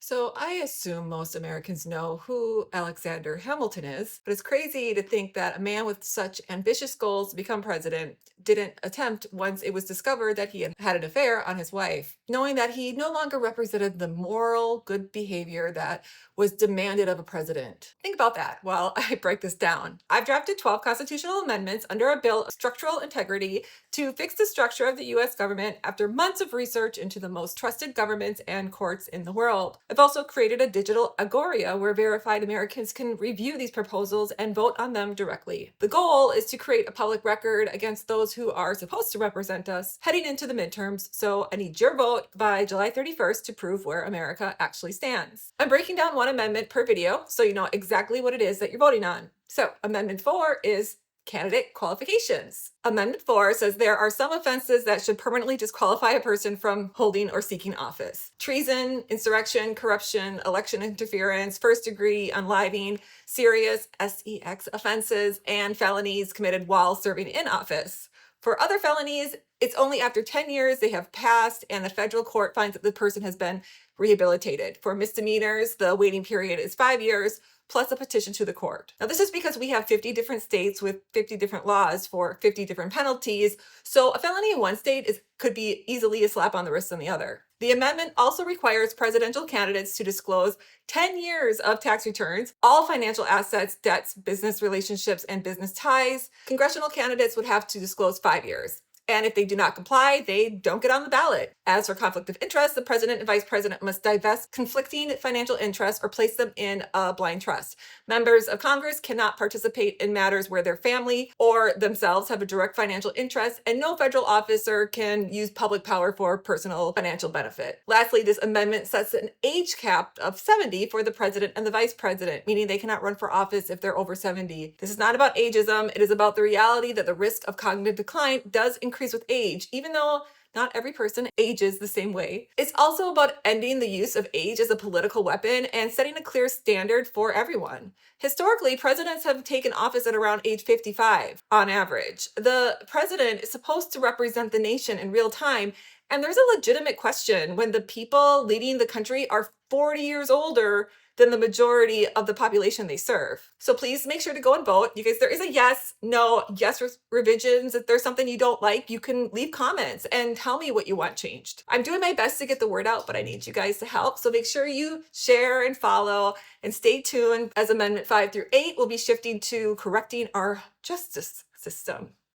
So I assume most Americans know who Alexander Hamilton is, but it's crazy to think that a man with such ambitious goals to become president didn't attempt once it was discovered that he had had an affair on his wife, knowing that he no longer represented the moral good behavior that was demanded of a president. Think about that while I break this down. I've drafted 12 constitutional amendments under a bill of structural integrity to fix the structure of the US government after months of research into the most trusted governments and courts in the world. I've also created a digital Agoria where verified Americans can review these proposals and vote on them directly. The goal is to create a public record against those who are supposed to represent us heading into the midterms, so I need your vote by July 31st to prove where America actually stands. I'm breaking down one amendment per video so you know exactly what it is that you're voting on. So, Amendment 4 is candidate qualifications. Amendment 4 says there are some offenses that should permanently disqualify a person from holding or seeking office: treason, insurrection, corruption, election interference, first degree unliving, serious SEX offenses, and felonies committed while serving in office. For other felonies, it's only after 10 years they have passed and the federal court finds that the person has been rehabilitated. For misdemeanors, the waiting period is 5 years plus a petition to the court. Now, this is because we have 50 different states with 50 different laws for 50 different penalties. So a felony in one state could be easily a slap on the wrist in the other. The amendment also requires presidential candidates to disclose 10 years of tax returns, all financial assets, debts, business relationships, and business ties. Congressional candidates would have to disclose 5 years. And if they do not comply, they don't get on the ballot. As for conflict of interest, the president and vice president must divest conflicting financial interests or place them in a blind trust. Members of Congress cannot participate in matters where their family or themselves have a direct financial interest, and no federal officer can use public power for personal financial benefit. Lastly, this amendment sets an age cap of 70 for the president and the vice president, meaning they cannot run for office if they're over 70. This is not about ageism. It is about the reality that the risk of cognitive decline does increase with age, even though not every person ages the same way. It's also about ending the use of age as a political weapon and setting a clear standard for everyone. Historically, presidents have taken office at around age 55 on average. The president is supposed to represent the nation in real time, and there's a legitimate question when the people leading the country are 40 years older than the majority of the population they serve. So please make sure to go and vote. You guys, there is a yes, no, yes revisions. If there's something you don't like, you can leave comments and tell me what you want changed. I'm doing my best to get the word out, but I need you guys to help. So make sure you share and follow and stay tuned as Amendment 5 through 8 will be shifting to correcting our justice system.